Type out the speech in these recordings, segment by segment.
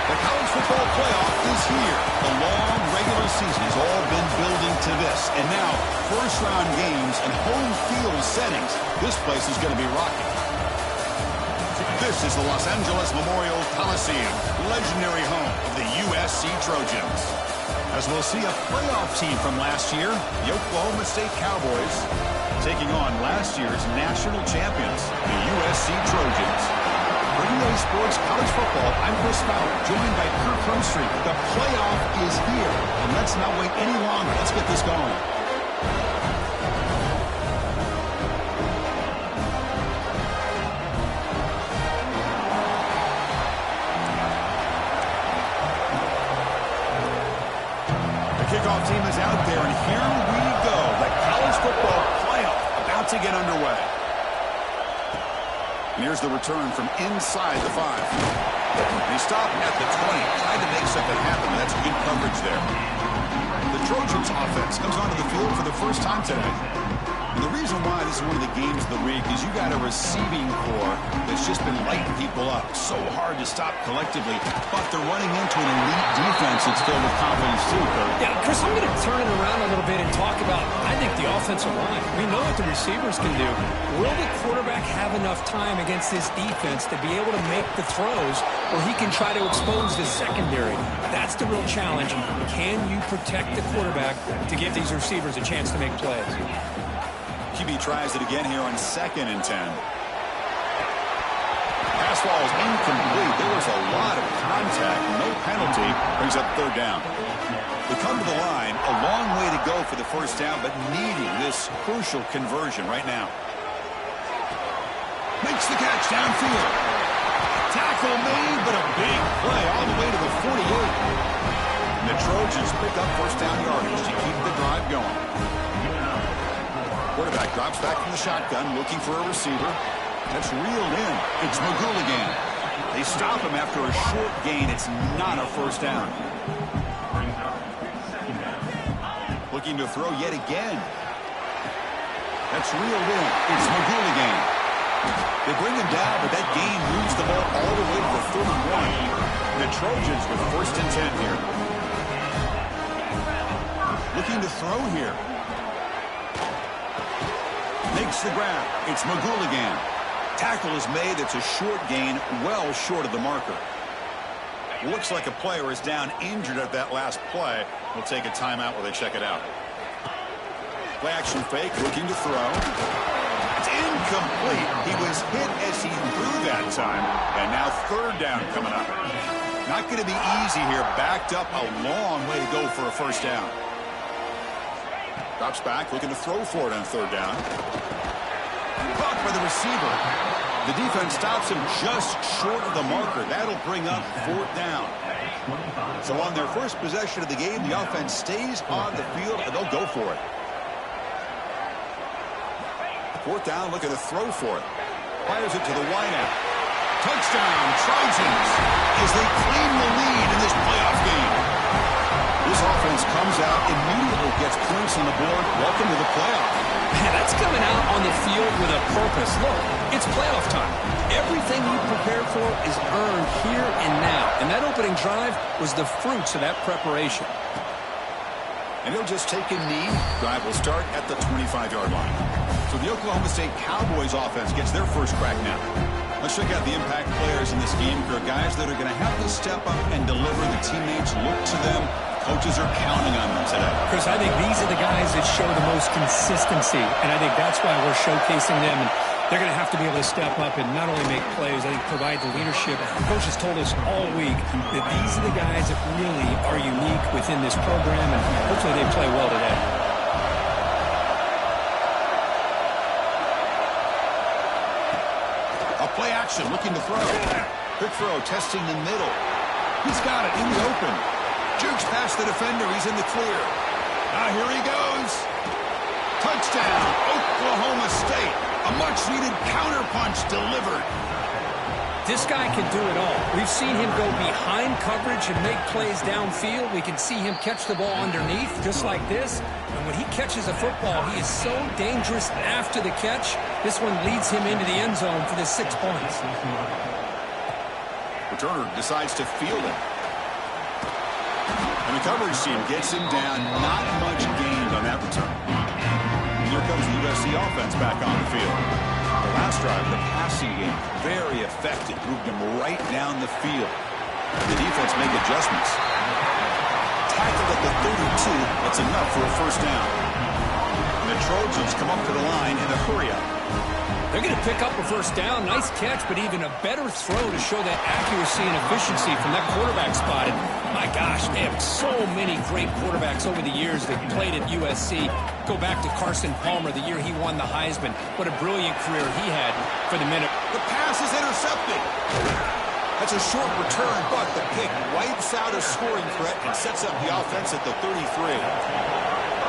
The college football playoff is here. The long regular season has all been building to this. And now, first-round games and home field settings. This place is going to be rocking. This is the Los Angeles Memorial Coliseum, legendary home of the USC Trojans. As we'll see a playoff team from last year, the Oklahoma State Cowboys, taking on last year's national champions, the USC Trojans. For EA Sports College Football, I'm Chris Fowler, joined by Kirk Hermstreet. The playoff is here, and let's not wait any longer. Let's get this going. The kickoff team is out there, and here we go. The college football playoff about to get underway. And here's the return from inside the 5. They stop at the 20, trying to make something happen. That's good coverage there. The Trojans offense comes onto the field for the first time today. And the reason why this is one of the games of the week is you got a receiving core that's just been lighting people up. So hard to stop collectively, but they're running into an elite defense that's filled with confidence too, Kurt. Yeah, Chris, I'm going to turn it around a little bit and talk about, I think, the offensive line. We know what the receivers can do. Will the quarterback have enough time against this defense to be able to make the throws where he can try to expose the secondary? That's the real challenge. Can you protect the quarterback to give these receivers a chance to make plays? QB tries it again here on 2nd and 10. Pass ball is incomplete. There was a lot of contact. No penalty. Brings up 3rd down. They come to the line. A long way to go for the first down, but needing this crucial conversion right now. Makes the catch downfield. Tackle made, but a big play all the way to the 48. And the Trojans pick up first down yardage to keep the drive going. Quarterback drops back from the shotgun, looking for a receiver. That's reeled in. It's McGooligan. They stop him after a short gain. It's not a first down. Looking to throw yet again. That's reeled in. It's McGooligan. They bring him down, but that gain moves the ball all the way to the 31. The Trojans with 1st and 10 here. Looking to throw here. Makes the grab. It's McGooligan. Tackle is made. It's a short gain, well short of the marker. Looks like a player is down injured at that last play. We'll take a timeout while they check it out. Play action fake, looking to throw. It's incomplete. He was hit as he threw that time. And now 3rd down coming up. Not going to be easy here. Backed up a long way to go for a first down. Drops back, looking to throw for it on 3rd down. Caught by the receiver. The defense stops him just short of the marker. That'll bring up 4th down. So on their first possession of the game, the offense stays on the field, and they'll go for it. 4th down, looking to throw for it. Fires it to the wideout. Touchdown, Trojans, as they claim the lead in this playoff game. This offense comes out, immediately gets points on the board. Welcome to the playoff. Man, that's coming out on the field with a purpose. Look, it's playoff time. Everything you prepared for is earned here and now. And that opening drive was the fruits of that preparation. And he'll just take a knee. Drive will start at the 25-yard line. So the Oklahoma State Cowboys offense gets their first crack now. Let's check out the impact players in this game. There are guys that are going to have to step up and deliver. The teammates look to them. Coaches are counting on them today. Chris, I think these are the guys that show the most consistency, and I think that's why we're showcasing them. And they're going to have to be able to step up and not only make plays, I think provide the leadership. Coach has told us all week that these are the guys that really are unique within this program, and hopefully they play well today. A play action, looking to throw. Quick throw, testing the middle. He's got it in the open. Jukes past the defender. He's in the clear. Now here he goes. Touchdown, Oklahoma State. A much-needed counterpunch delivered. This guy can do it all. We've seen him go behind coverage and make plays downfield. We can see him catch the ball underneath, just like this. And when he catches a football, he is so dangerous after the catch. This one leads him into the end zone for the 6 points. Returner decides to field it. And the coverage team gets him down. Not much gained on that return. Here comes the USC offense back on the field. The last drive, the passing game, very effective. Moved him right down the field. The defense make adjustments. Tackled at the 32. That's enough for a first down. And the Trojans come up to the line in a hurry-up. They're going to pick up a first down. Nice catch, but even a better throw to show that accuracy and efficiency from that quarterback spot. And my gosh, they have so many great quarterbacks over the years that played at USC. Go back to Carson Palmer, the year he won the Heisman. What a brilliant career he had for the minute. The pass is intercepted. That's a short return, but the kick wipes out a scoring threat and sets up the offense at the 33.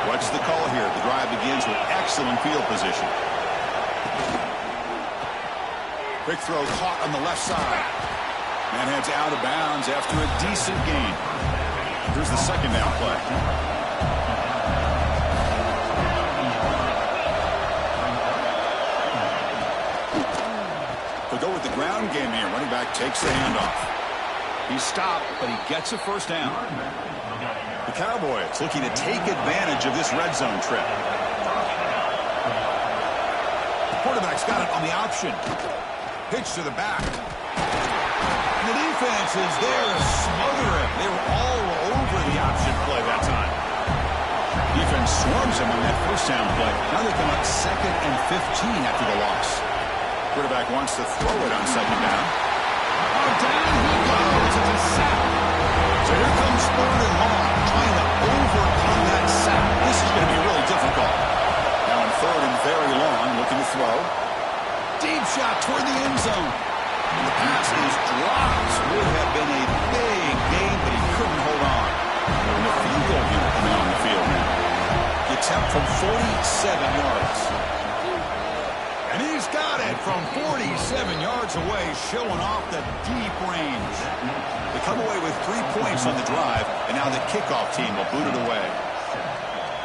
What's the call here? The drive begins with excellent field position. Quick throw caught on the left side. And heads out of bounds after a decent gain. Here's the second down play. They'll go with the ground game here. Running back takes the handoff. He's stopped, but he gets a first down. The Cowboys looking to take advantage of this red zone trip. The quarterback's got it on the option. Pitch to the back. And the defense is there to smother him. They were all over the option play that time. Defense swarms him on that first down play. Now they come up 2nd and 15 after the loss. Quarterback wants to throw it on second down. Oh, down he goes. It's a sack. So here comes 3rd and long, trying to overcome that sack. This is going to be really difficult. Now in 3rd and very long, looking to throw. Deep shot toward the end zone. And the pass is dropped. Would have been a big gain, but he couldn't hold on. And the field goal unit coming on the field now. The attempt from 47 yards. And he's got it from 47 yards away, showing off the deep range. They come away with 3 points on the drive, and now the kickoff team will boot it away.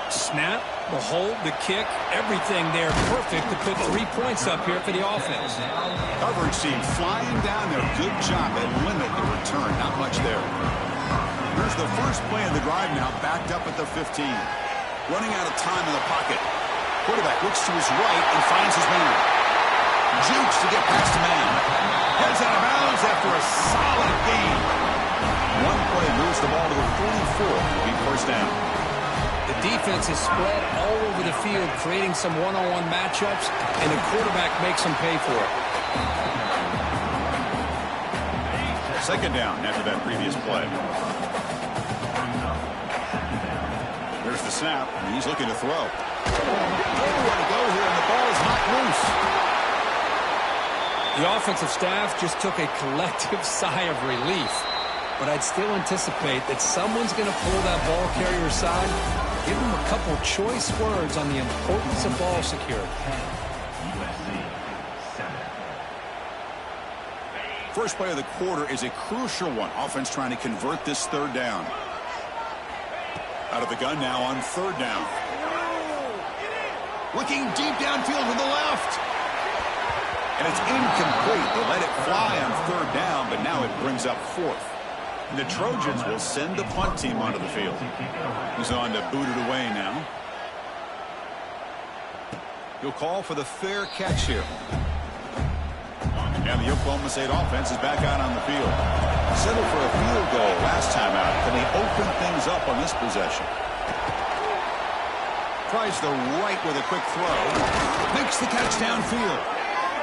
Snap, the hold, the kick, everything there perfect to put 3 points up here for the offense. Coverage team flying down there. Good job at limit the return. Not much there. Here's the first play of the drive now, backed up at the 15. Running out of time in the pocket. Quarterback looks to his right and finds his man. Jukes to get past the man. Heads out of bounds after a solid gain. One play moves the ball to the 44. It'll be first down. The defense is spread all over the field, creating some one-on-one matchups, and the quarterback makes them pay for it. Second down after that previous play. There's the snap, and he's looking to throw. Nowhere to go here, and the ball is not loose. The offensive staff just took a collective sigh of relief, but I'd still anticipate that someone's going to pull that ball carrier aside. Give him a couple choice words on the importance of ball security. First play of the quarter is a crucial one. Offense trying to convert this 3rd down. Out of the gun now on 3rd down. Looking deep downfield to the left. And it's incomplete. They let it fly on 3rd down, but now it brings up 4th. And the Trojans will send the punt team onto the field. He's on to boot it away now. He'll call for the fair catch here. And the Oklahoma State offense is back out on the field. Settled for a field goal last time out. Can they open things up on this possession? Tries the right with a quick throw. Makes the catch downfield.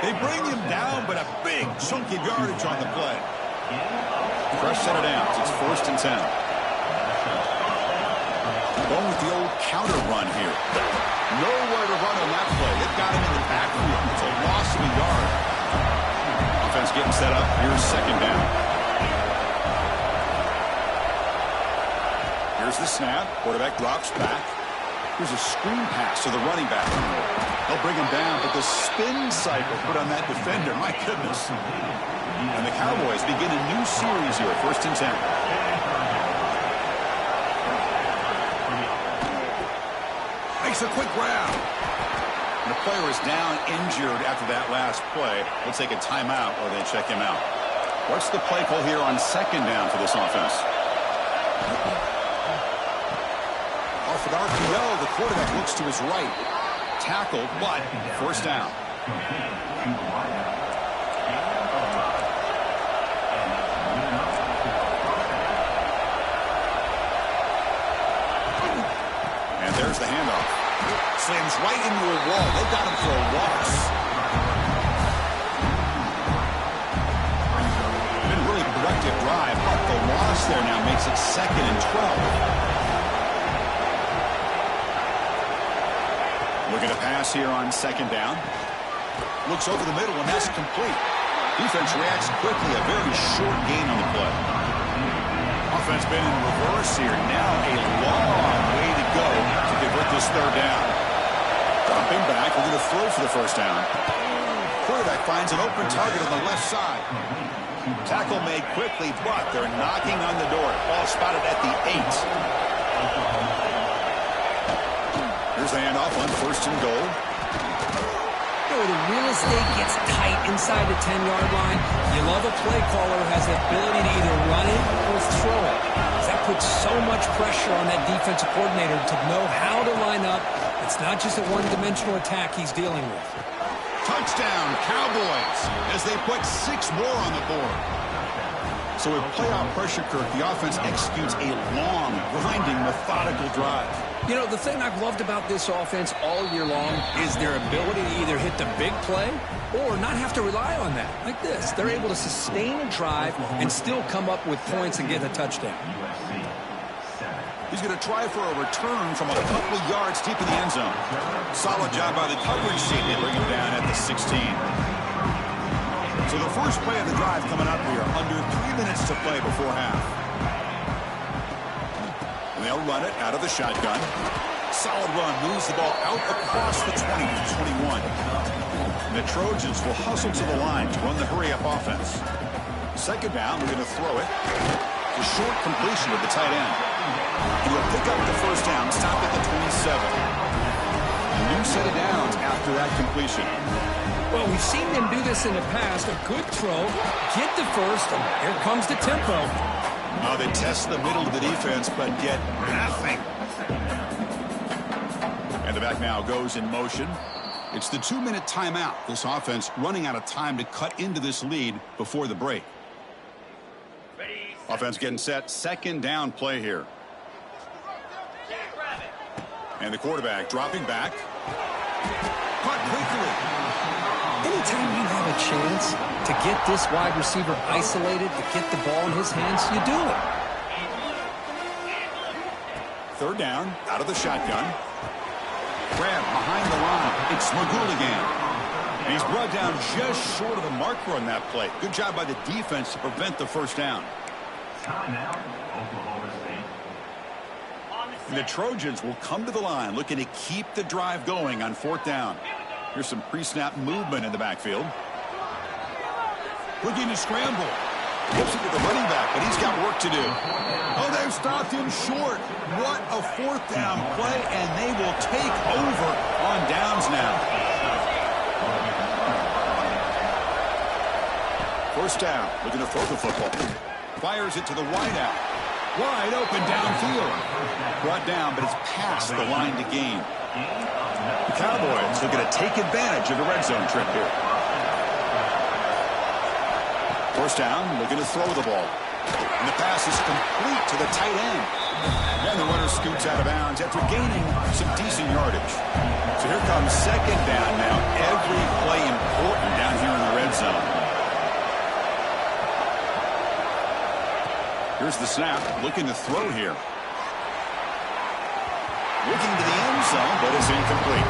They bring him down, but a big chunk of yardage on the play. Fresh set of downs. It's 1st and 10. Going with the old counter run here. Nowhere to run on that play. They've got him in the backfield. It's a loss of a yard. Offense getting set up. Here's 2nd down. Here's the snap. Quarterback drops back. Here's a screen pass to the running back. They'll bring him down, but the spin cycle put on that defender, my goodness. And the Cowboys begin a new series here, 1st and 10. Makes a quick grab. And the player is down injured after that last play. They'll take a timeout or they check him out. What's the play call here on 2nd down for this offense? Off an RPO, the quarterback looks to his right. Tackled, but first down. And there's the handoff. Slams right into a wall. They got him for a loss. Been a really productive drive, but the loss there now makes it 2nd and 12. Looking to pass here on 2nd down. Looks over the middle, and that's complete. Defense reacts quickly. A very short gain on the play. Offense been in reverse here. Now a long way to go to convert this 3rd down. Dropping back. We're going to throw for the first down. Quarterback finds an open target on the left side. Tackle made quickly, but they're knocking on the door. Ball spotted at the 8. Here's the handoff on 1st and goal. The real estate gets tight inside the 10-yard line. You love a play caller who has the ability to either run it or throw it. That puts so much pressure on that defensive coordinator to know how to line up. It's not just a one-dimensional attack he's dealing with. Touchdown, Cowboys, as they put 6 more on the board. So with playoff pressure, Kirk, the offense executes a long, grinding, methodical drive. You know, the thing I've loved about this offense all year long is their ability to either hit the big play or not have to rely on that. Like this, they're able to sustain a drive and still come up with points and get a touchdown. He's going to try for a return from a couple of yards deep in the end zone. Solid job by the coverage team to bring him down at the 16. So the first play of the drive coming up here, under 3 minutes to play before half. And they'll run it out of the shotgun. Solid run, moves the ball out across the 20 to 21. And the Trojans will hustle to the line to run the hurry-up offense. 2nd down, we're going to throw it. It's a short completion with the tight end. He'll pick up the first down, stop at the 27. A new set of downs after that completion. Well, we've seen them do this in the past. A good throw, get the first, and here comes the tempo. Now they test the middle of the defense, but get nothing. And the back now goes in motion. It's the 2-minute timeout. This offense running out of time to cut into this lead before the break. Offense getting set. 2nd down play here. And the quarterback dropping back. Caught quickly. Anytime you have a chance to get this wide receiver isolated, to get the ball in his hands, you do it. 3rd down, out of the shotgun. Grab behind the line. It's Magouligan. And he's brought down just short of the marker on that play. Good job by the defense to prevent the first down. And the Trojans will come to the line looking to keep the drive going on 4th down. Here's some pre-snap movement in the backfield. Looking to scramble. Gives it to the running back, but he's got work to do. Oh, they've stopped him short. What a 4th down play, and they will take over on downs now. 1st down, looking to throw the football. Fires it to the wideout. Wide open downfield. Brought down, but it's past the line to gain. The Cowboys looking to take advantage of the red zone trip here. 1st down, looking to throw the ball. And the pass is complete to the tight end. And the runner scoots out of bounds after gaining some decent yardage. So here comes 2nd down now. Every play important down here in the red zone. Here's the snap, looking to throw here. Looking to the end zone, but it's incomplete.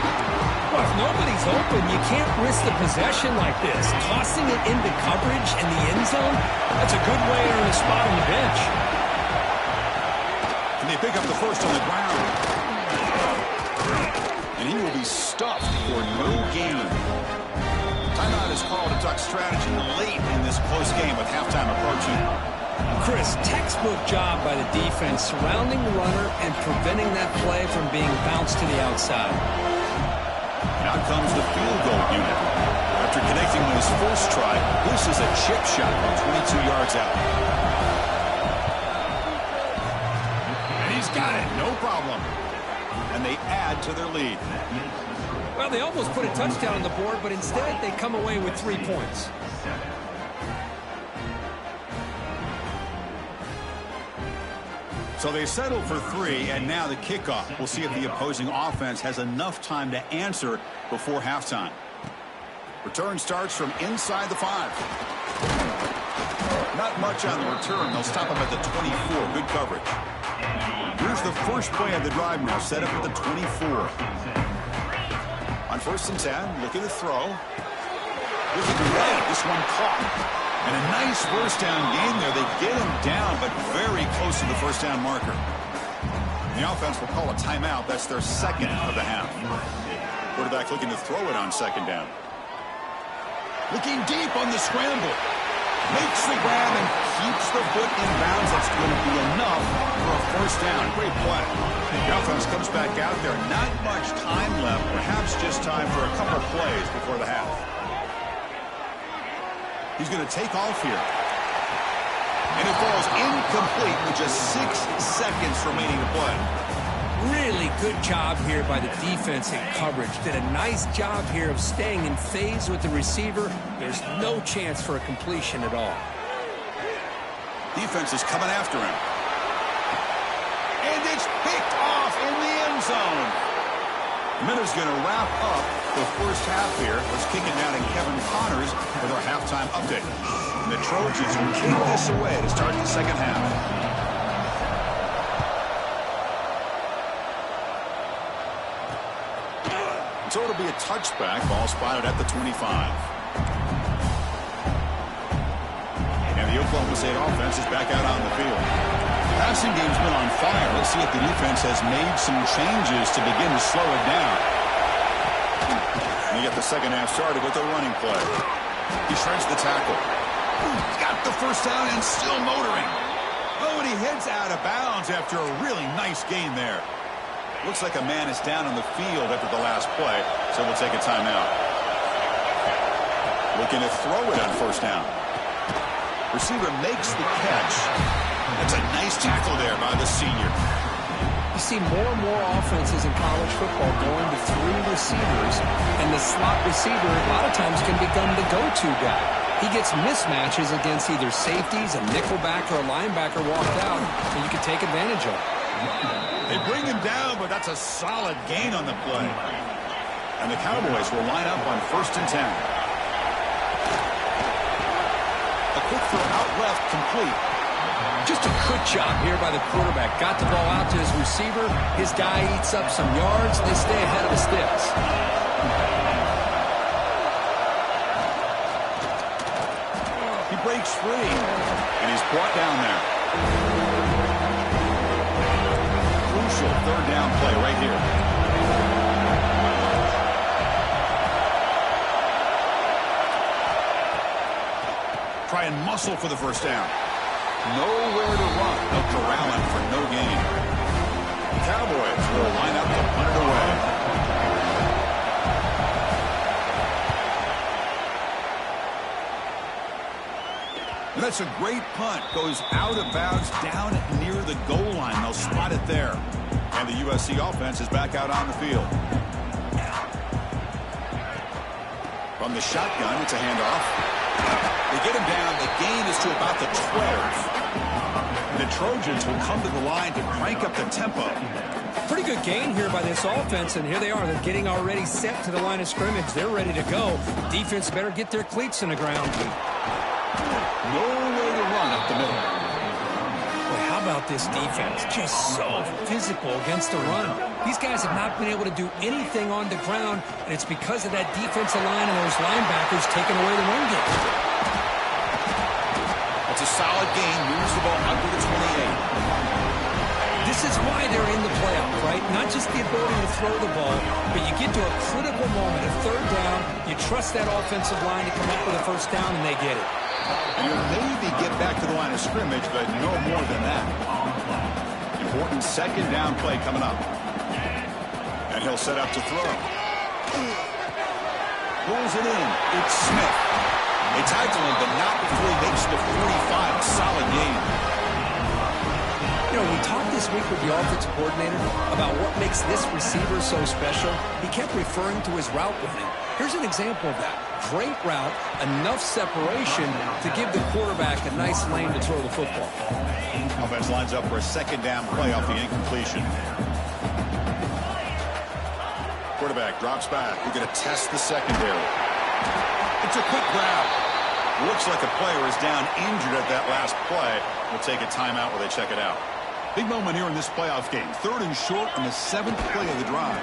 Well, if nobody's open, you can't risk the possession like this. Tossing it into coverage in the end zone, that's a good way to earn a spot on the bench. And they pick up the first on the ground. And he will be stuffed for no gain. Timeout is called to duck strategy late in this close game with halftime approaching. Chris, textbook job by the defense surrounding the runner and preventing that play from being bounced to the outside. Now comes the field goal unit. After connecting on his first try, this is a chip shot from 22 yards out. And he's got it, no problem. and they add to their lead. Well, they almost put a touchdown on the board, but instead they come away with 3 points. So they settled for 3, and now the kickoff. We'll see if the opposing offense has enough time to answer before halftime. Return starts from inside the 5. Not much on the return. They'll stop him at the 24. Good coverage. Here's the first play of the drive now, set up at the 24. On 1st and 10, looking to throw. Looking right, this one caught. And a nice first down gain there. They get him down, but very close to the first down marker. The offense will call a timeout. That's their second of the half. Quarterback looking to throw it on 2nd down. Looking deep on the scramble. Makes the grab and keeps the foot in bounds. That's going to be enough for a first down. Great play. The offense comes back out there. Not much time left. Perhaps just time for a couple plays before the half. He's going to take off here. And it falls incomplete with just 6 seconds remaining to play. Really good job here by the defense in coverage. Did a nice job here of staying in phase with the receiver. There's no chance for a completion at all. Defense is coming after him. And it's picked off in the end zone. Minter's going to wrap up the first half here. Let's kick it down to Kevin Connors with our halftime update. And the Trojans will kick this away to start the second half. So it'll be a touchback. Ball spotted at the 25. And the Oklahoma State offense is back out on the field. Passing game's been on fire. Let's see if the defense has made some changes to begin to slow it down. And you get the second half started with a running play. He shreds the tackle. Got the first down and still motoring. Oh, and he heads out of bounds after a really nice gain there. Looks like a man is down on the field after the last play, so we'll take a timeout. Looking to throw it on first down. Receiver makes the catch. That's a nice tackle there by the senior. You see more and more offenses in college football going to 3 receivers, and the slot receiver a lot of times can become the go-to guy. He gets mismatches against either safeties, a nickelback, or a linebacker walked out, and you can take advantage of it. They bring him down, but that's a solid gain on the play. And the Cowboys will line up on 1st and 10. A quick throw out left, complete. Just a good job here by the quarterback. Got the ball out to his receiver. His guy eats up some yards. They stay ahead of the sticks. He breaks free, and he's brought down there. Crucial 3rd down play right here. Try and muscle for the first down. Nowhere to run. They'll corral him for no gain. The Cowboys will line up to punt it away. And that's a great punt. Goes out of bounds down near the goal line. They'll spot it there. And the USC offense is back out on the field. From the shotgun, it's a handoff. They get him down. The gain is to about the 12. The Trojans will come to the line to crank up the tempo. Pretty good gain here by this offense, and here they are. They're getting already set to the line of scrimmage. They're ready to go. Defense better get their cleats in the ground. No way to run up the middle. Boy, how about this defense? Just so physical against the run. These guys have not been able to do anything on the ground, and it's because of that defensive line and those linebackers taking away the run game. It's a solid gain. Moves the ball out to the 28. This is why they're in the playoff, right? Not just the ability to throw the ball, but you get to a critical moment, a 3rd down, you trust that offensive line to come up with a first down, and they get it. And you'll maybe get back to the line of scrimmage, but no more than that. Important 2nd down play coming up. And he'll set up to throw. Pulls it in. It's Smith. They tackle him, but not before he makes the 45. A solid gain. You know, we talked this week with the offensive coordinator about what makes this receiver so special, he kept referring to his route running. Here's an example of that. Great route, enough separation to give the quarterback a nice lane to throw the football. Offense lines up for a second down play off the incompletion. Quarterback drops back. We're going to test the secondary. It's a quick grab. Looks like a player is down injured at that last play. We'll take a timeout while they check it out. Big moment here in this playoff game. 3rd and short on the 7th play of the drive.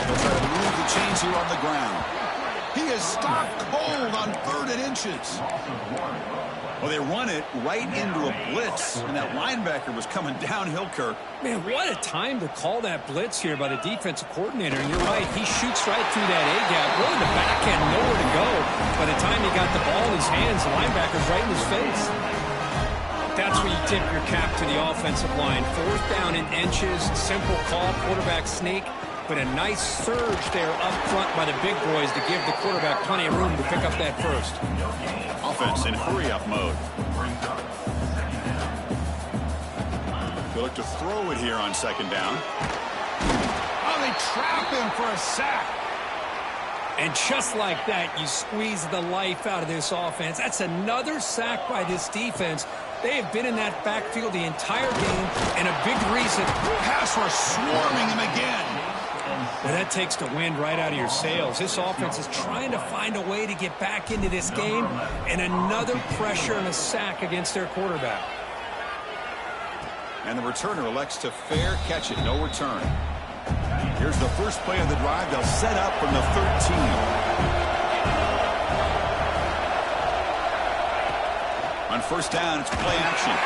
They'll try to move the chains here on the ground. He is stopped cold on 3rd and inches. Well, they run it right into a blitz, and that linebacker was coming downhill, Kirk. Man, what a time to call that blitz here by the defensive coordinator. And you're right, he shoots right through that A-gap. Really, the back end, nowhere to go. By the time he got the ball in his hands, the linebacker's right in his face. That's where you tip your cap to the offensive line. 4th down in inches, simple call, quarterback sneak. But a nice surge there up front by the big boys to give the quarterback plenty of room to pick up that first. Offense in hurry-up mode. They look to throw it here on 2nd down. Oh, they trap him for a sack. And just like that, you squeeze the life out of this offense. That's another sack by this defense. They have been in that backfield the entire game, and a big reason. Pass rush swarming him again. Well, that takes the wind right out of your sails. This offense is trying to find a way to get back into this game, and another pressure and a sack against their quarterback. And the returner elects to fair catch it, no return. Here's the first play of the drive. They'll set up from the 13. On 1st down, it's play action.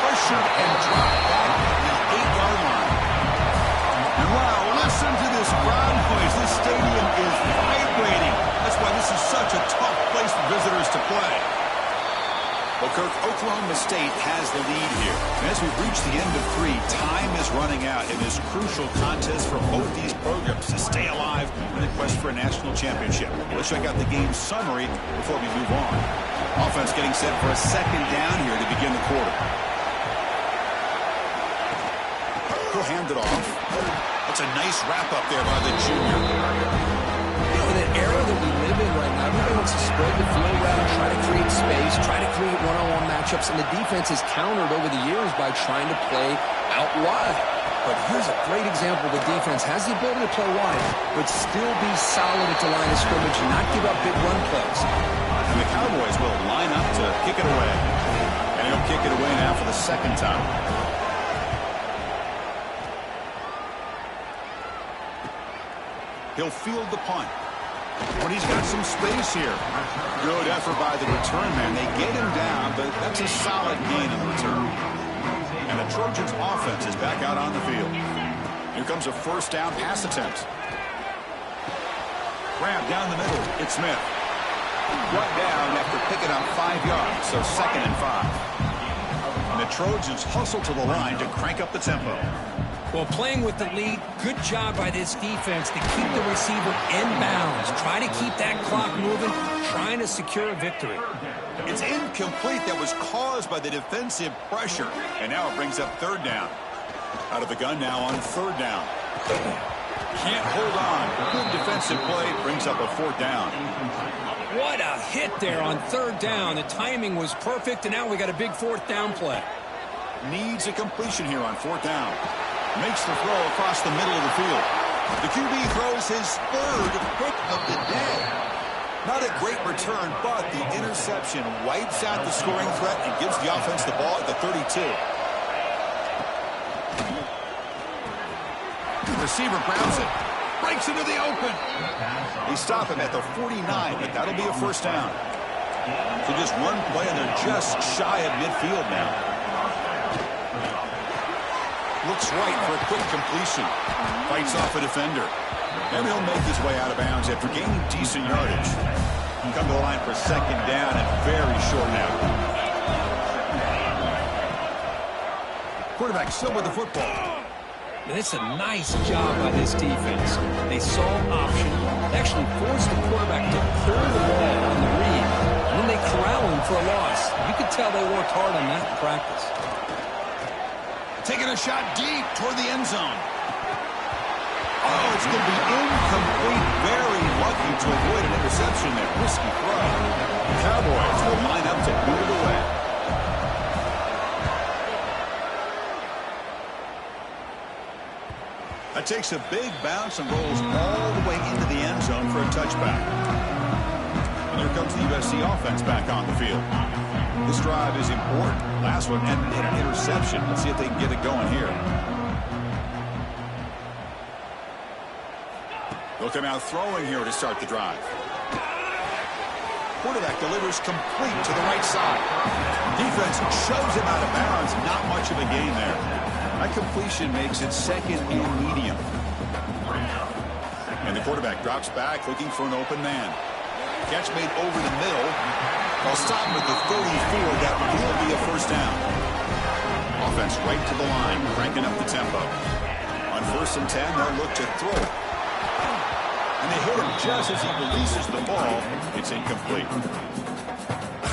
Pressure and drop back at the 8-yard line. And wow, listen to this crowd noise. This stadium is vibrating. That's why this is such a tough place for visitors to play. Well, Kirk, Oklahoma State has the lead here. And as we reach the end of 3, time is running out in this crucial contest for both these programs to stay alive in the quest for a national championship. Let's check out the game summary before we move on. Offense getting set for a 2nd down here to begin the quarter. He'll hand it off. That's a nice wrap-up there by the junior. You know, in an era that we live in right now, everybody wants to spread the field out, try to create space, try to create one-on-one matchups, and the defense has countered over the years by trying to play out wide. But here's a great example. The defense has the ability to play wide, but still be solid at the line of scrimmage and not give up big run plays. And the Cowboys will line up to kick it away. And he'll kick it away now for the 2nd time. He'll field the punt. When he's got some space here. Good effort by the return man. They get him down, but that's a solid gain in the return. And the Trojans' offense is back out on the field. Here comes a 1st down pass attempt. Grab down the middle. It's Smith. Brought down after picking up 5 yards, so 2nd and 5. And the Trojans hustle to the line to crank up the tempo. Well, playing with the lead, good job by this defense to keep the receiver in bounds. Try to keep that clock moving, trying to secure a victory. It's incomplete. That was caused by the defensive pressure. And now it brings up 3rd down. Out of the gun now on 3rd down. Can't hold on. Good defensive play brings up a 4th down. What a hit there on 3rd down. The timing was perfect, and now we got a big 4th down play. Needs a completion here on 4th down. Makes the throw across the middle of the field. The QB throws his 3rd pick of the day. Not a great return, but the interception wipes out the scoring threat and gives the offense the ball at the 32. The receiver grabs it. Breaks into the open. They stop him at the 49, but that'll be a 1st down. So just one play, and they're just shy of midfield now. Looks right for a quick completion. Fights off a defender. And he'll make his way out of bounds after gaining decent yardage. Come to the line for 2nd down and very short now. Quarterback still with the football. It's a nice job by this defense. They saw option, actually forced the quarterback to pull the ball on the read, and then they corral him for a loss. You could tell they worked hard on that in practice. Taking a shot deep toward the end zone. Oh, it's going to be incomplete. Very lucky to avoid an interception there. Risky throw. Cowboys will line up to boot it away. That takes a big bounce and rolls all the way into the end zone for a touchback. And here comes the USC offense back on the field. This drive is important. Last one ended in an interception. Let's see if they can get it going here. They'll come out throwing here to start the drive. Quarterback delivers complete to the right side. Defense shoves him out of bounds. Not much of a gain there. That completion makes it second and medium. And the quarterback drops back looking for an open man. Catch made over the middle. They'll stop him at the 34. That will be a first down. Offense right to the line, cranking up the tempo. On 1st and 10, they'll look to throw. And they hit him just as he releases the ball. It's incomplete.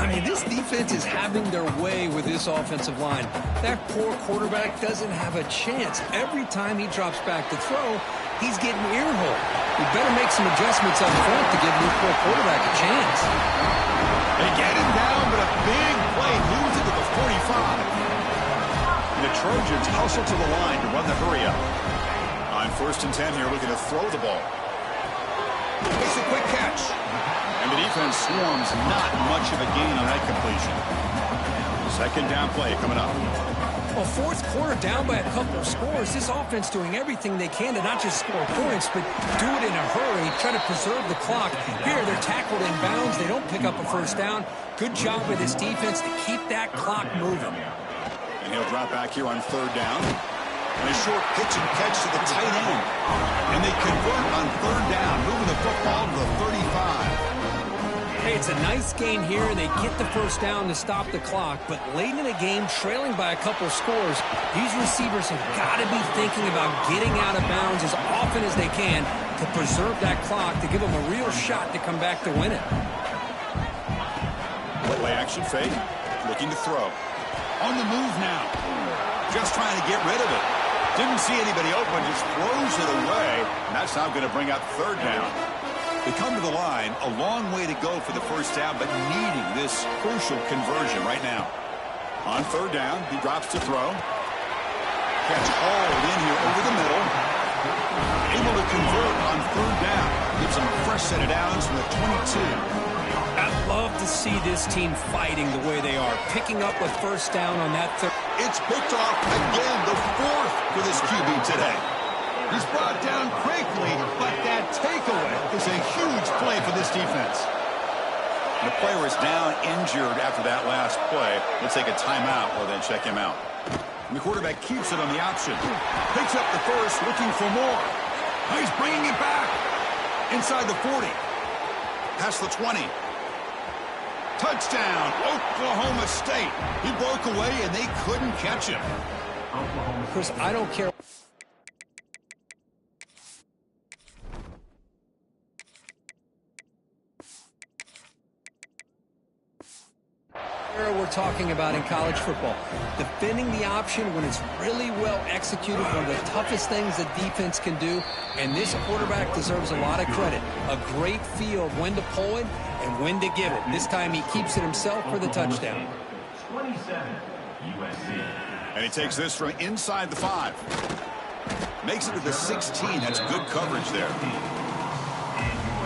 I mean, this defense is having their way with this offensive line. That poor quarterback doesn't have a chance. Every time he drops back to throw, he's getting earholed. We better make some adjustments up front to give this poor quarterback a chance. They get him down, but a big play moves it to the 45. And the Trojans hustle to the line to run the hurry up. On 1st and 10 here, looking to throw the ball. Makes a quick catch. And the defense swarms, not much of a gain on that completion. 2nd down play coming up. Well, 4th quarter down by a couple of scores. This offense doing everything they can to not just score points, but do it in a hurry, try to preserve the clock. Here, they're tackled in bounds. They don't pick up a first down. Good job with this defense to keep that clock moving. And he'll drop back here on 3rd down. And a short pitch and catch to the tight end. And they convert on 3rd down, moving the football to the 35. Hey, it's a nice gain here, and they get the first down to stop the clock. But late in the game, trailing by a couple scores, these receivers have got to be thinking about getting out of bounds as often as they can to preserve that clock, to give them a real shot to come back to win it. Play action fake, looking to throw. On the move now. Just trying to get rid of it. Didn't see anybody open, just throws it away. And that's now going to bring up 3rd down. They come to the line, a long way to go for the first down, but needing this crucial conversion right now. On 3rd down, he drops to throw. Catch hauled in here over the middle. Able to convert on 3rd down. Gives him a fresh set of downs from the 22. I'd love to see this team fighting the way they are, picking up a first down on that third. It's picked off again, the 4th for this QB today. He's brought down quickly, but that takeaway is a huge play for this defense. The player is down injured after that last play. Let's take a timeout or then check him out. And the quarterback keeps it on the option. Picks up the first, looking for more. He's bringing it back. Inside the 40. Past the 20. Touchdown, Oklahoma State. He broke away, and they couldn't catch him. Chris, I don't care. We're talking about in college football. Defending the option when it's really well executed, one of the toughest things that defense can do, and this quarterback deserves a lot of credit. A great feel of when to pull it and when to give it. This time he keeps it himself for the touchdown. 27, USC. And he takes this from inside the 5. Makes it to the 16. That's good coverage there.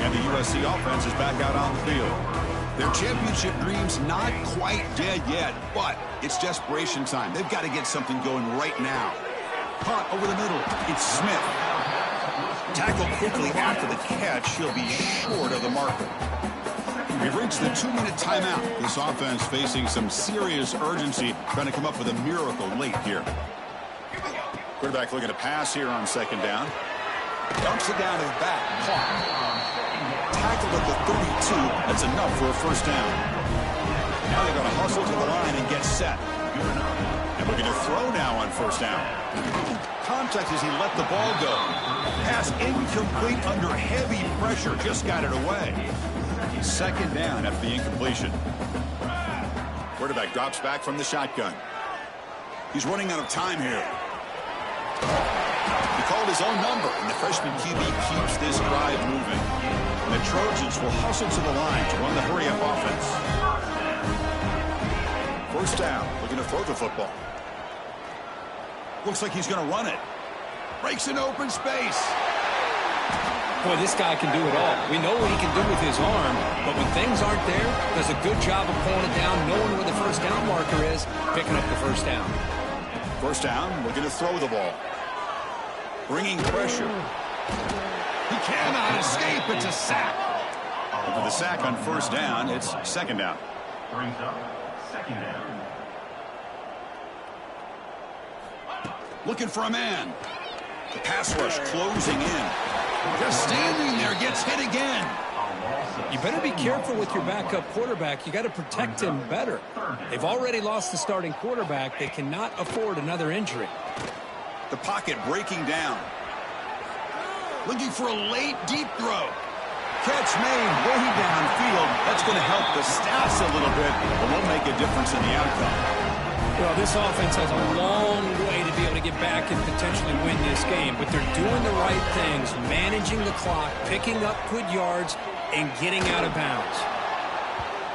And the USC offense is back out on the field. Their championship dreams not quite dead yet, but it's desperation time. They've got to get something going right now. Caught over the middle. It's Smith. Tackled quickly after the catch. He'll be short of the marker. We've reached the 2-minute timeout. This offense facing some serious urgency, trying to come up with a miracle late here. Quarterback looking to pass here on 2nd down. Dumps it down his back. Caught. Tackled at the 32. That's enough for a first down. Now they're going to hustle to the line and get set. And looking to throw now on 1st down. Contact as he let the ball go. Pass incomplete under heavy pressure. Just got it away. 2nd down after the incompletion. Quarterback drops back from the shotgun. He's running out of time here. He called his own number, and the freshman QB keeps this drive moving. And the Trojans will hustle to the line to run the hurry-up offense. First down, looking to throw the football. Looks like he's going to run it. Breaks in open space. Boy, this guy can do it all. We know what he can do with his arm, but when things aren't there, does a good job of pulling it down, knowing where the first down marker is, picking up the first down. First down, we're going to throw the ball. Bringing pressure. He cannot escape. It's a sack. After the sack on first down, it's second down. Brings up second down. Looking for a man. The pass rush closing in. Just standing there, gets hit again. You better be careful with your backup quarterback. You got to protect him better. They've already lost the starting quarterback. They cannot afford another injury. The pocket breaking down. Looking for a late deep throw. Catch made way downfield. That's going to help the stats a little bit, but won't make a difference in the outcome. Well, this offense has a long way to be able to get back and potentially win this game, but they're doing the right things, managing the clock, picking up good yards, and getting out of bounds.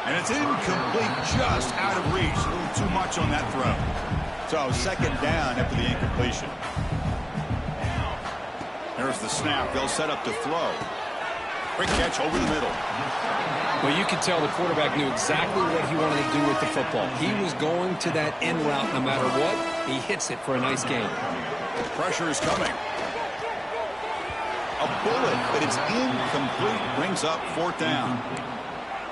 And it's incomplete, just out of reach. A little too much on that throw. So second down after the incompletion. There's the snap. They'll set up to throw. Quick catch over the middle. Well, you could tell the quarterback knew exactly what he wanted to do with the football. He was going to that in route no matter what. He hits it for a nice gain. Pressure is coming. A bullet, but it's incomplete. Brings up fourth down.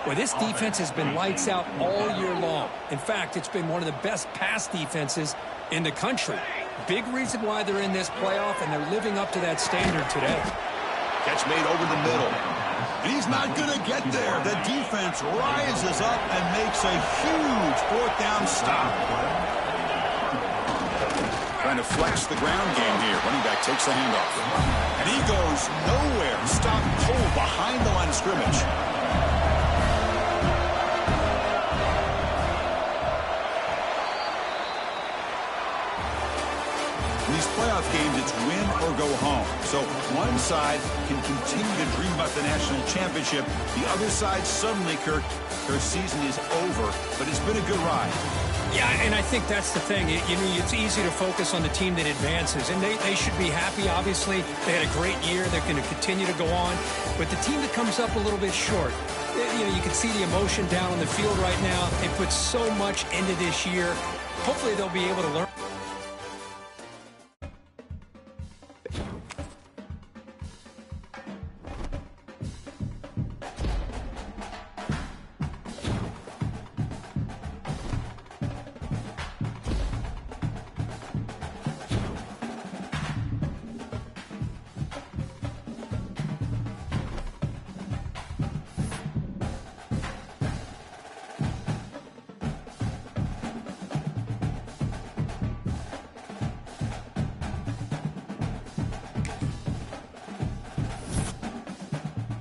Well, this defense has been lights out all year long. In fact, it's been one of the best pass defenses in the country. Big reason why they're in this playoff, and they're living up to that standard today. Catch made over the middle. And he's not going to get there. The defense rises up and makes a huge fourth down stop. Trying to flex the ground game here. Running back takes the handoff. And he goes nowhere. Stopped cold behind the line of scrimmage. In these playoff games, it's win or go home. So one side can continue to dream about the national championship. The other side suddenly, Kirk, their season is over, but it's been a good ride. Yeah, and I think that's the thing. It's easy to focus on the team that advances, and they should be happy, obviously. They had a great year. They're going to continue to go on. But the team that comes up a little bit short, you can see the emotion down on the field right now. They put so much into this year. Hopefully they'll be able to learn.